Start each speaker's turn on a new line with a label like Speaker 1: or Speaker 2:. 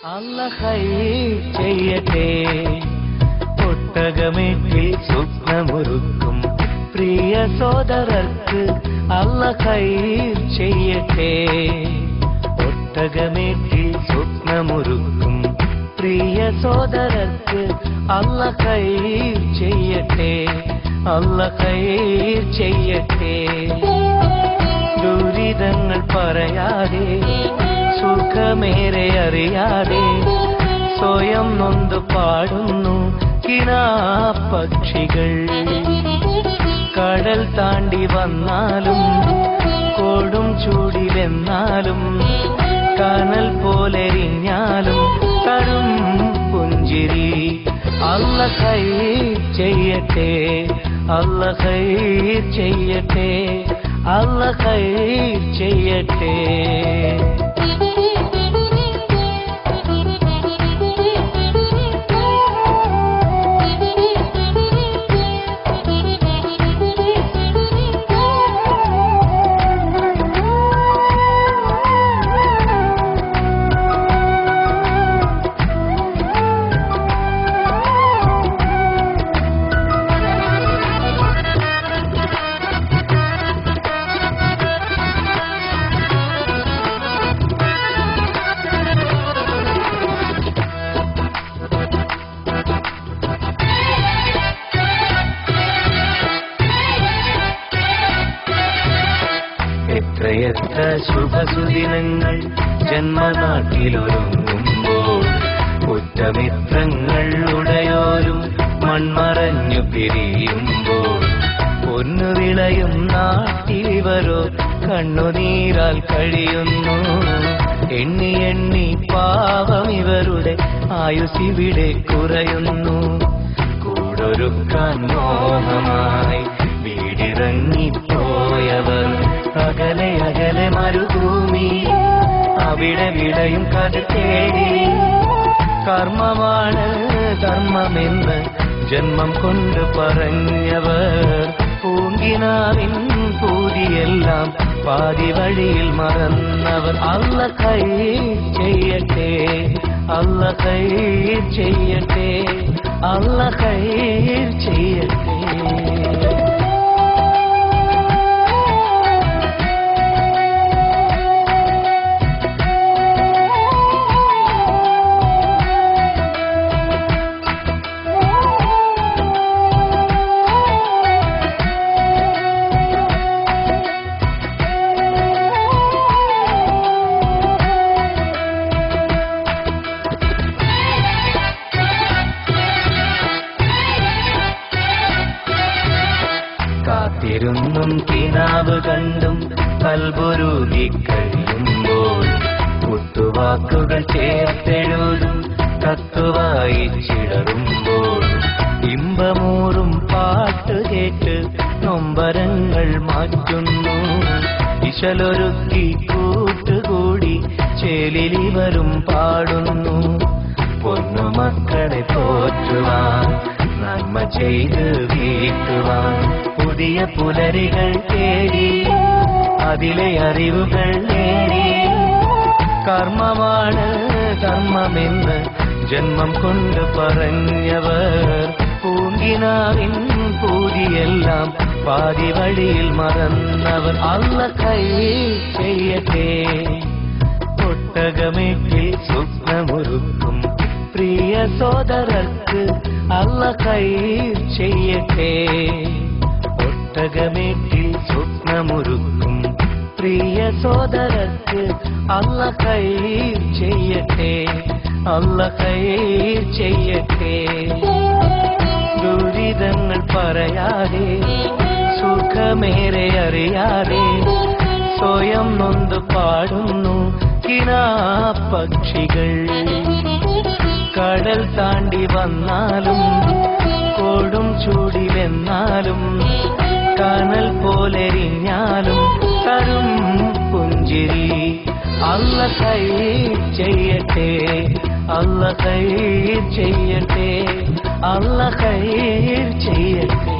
Speaker 1: അല്ലാഹ് ഖൈർ ചെയ്യട്ടെ. ഒട്ടകമേറ്റിൽ സ്വപ്നമൊരുക്കും പ്രിയ സോദരർക്ക് അല്ലാഹ് ഖൈർ ചെയ്യട്ടെ. ഒട്ടകമേറ്റിൽ സ്വപ്നമൊരുക്കും പ്രിയ സോദരർക്ക് അല്ലാഹ് ഖൈർ ചെയ്യട്ടെ. അല്ലാഹ് ഖൈർ ചെയ്യട്ടെ. ദുരിതങ്ങൾ പറയാതെ സുഖമേറെ അറിയാതെ സ്വയം നൊന്തു പാടുന്നു കിനാപ്പക്ഷികൾ. കടൽ താണ്ടി വന്നാലും കൊടും ചൂടിലെന്നാലും കനൽ പോലെരിഞ്ഞാലും തരും പുഞ്ചിരി. അല്ലാഹ് ഖൈർ ചെയ്യട്ടെ. അല്ലാഹ് ഖൈർ ചെയ്യട്ടെ. അല്ലാഹ് ഖൈർ ചെയ്യട്ടെ. എത്രയെത്ര ശുഭസുദിനങ്ങൾ ജന്മനാട്ടിലൊരുങ്ങുമ്പോൾ ഉറ്റമിത്രങ്ങൾ ഉടയോരും മൺമറഞ്ഞു പിരിയുമ്പോൾ പൊന്നു വിളയും നാട്ടിലിവരോ കണ്ണുനീരാൽ കഴിയുന്നു. എണ്ണി എണ്ണി പാവം ഇവരുടെ ആയുസിവിടെ കുറയുന്നു. കൂടൊരുക്കാൻ മോഹമായി വീടിറങ്ങിപ്പോയവർ അകലെ അകലെ മരുഭൂമി അവിടെ വിടയും കഥ തേടി. കർമ്മമാണ് ധർമ്മമെന്ന് ജന്മം കൊണ്ട് പറഞ്ഞവർ പൂങ്കിനാവിൻ പൂതിയെല്ലാം പാതി വഴിയിൽ മറന്നവർ. അല്ലാഹ് ഖൈർ ചെയ്യട്ടെ. അല്ലാഹ് ഖൈർ ചെയ്യട്ടെ. അല്ലാഹ് ഖൈർ ചെയ്യട്ടെ. കാത്തിരുന്നും കിനാവ് കണ്ടും കൽബുരുകി കഴിയുമ്പോൾ കുത്തുവാക്കുകൾ ചേർത്തെഴുതും കത്തുവായി ചിടറുമ്പോൾ ഇമ്പമൂറും പാട്ട് കേട്ട് നൊമ്പരങ്ങൾ മാറ്റുന്നു. ഇശലൊരുക്കി കൂട്ടുകൂടി ചേലിലിവരും പാടുന്നു. പൊന്നുമക്കളെ പോറ്റുവാൻ നന്മ ചെയ്ത് വീട്ടുവാൻ പുതിയ പുലരികൾ തേടി അതിലെ അറിവുകൾ നേടി. കർമ്മമാണ് ധർമ്മമെന്ന് ജന്മം കൊണ്ട് പറഞ്ഞവർ പൂങ്കിനാവിൻ പൂതിയെല്ലാം പാതി വഴിയിൽ മറന്നവർ. അല്ലാഹ് ഖൈർ ചെയ്യട്ടെ. ഒട്ടകമേറ്റിൽ സ്വപ്നമൊരുക്കും പ്രിയ സോദരർക്ക് അല്ലാഹ് ഖൈർ ചെയ്യട്ടെ. ഒട്ടകമേറ്റിൽ സ്വപ്നമൊരുക്കും പ്രിയ സോദരർക്ക് അല്ലാഹ് ഖൈർ ചെയ്യട്ടെ. അല്ലാഹ് ഖൈർ ചെയ്യട്ടെ. ദുരിതങ്ങൾ പറയാതെ സുഖമേറെ അറിയാതെ സ്വയം നൊന്തു പാടുന്നു കിനാപ്പക്ഷികൾ. കടൽ താണ്ടി വന്നാലും കൊടും ചൂടിലെന്നാലും കനൽ പോലെരിഞ്ഞാലും തരും പുഞ്ചിരി. അല്ലാഹ് ഖൈർ ചെയ്യട്ടെ. അല്ലാഹ് ഖൈർ ചെയ്യട്ടെ. അല്ലാഹ് ഖൈർ ചെയ്യട്ടെ.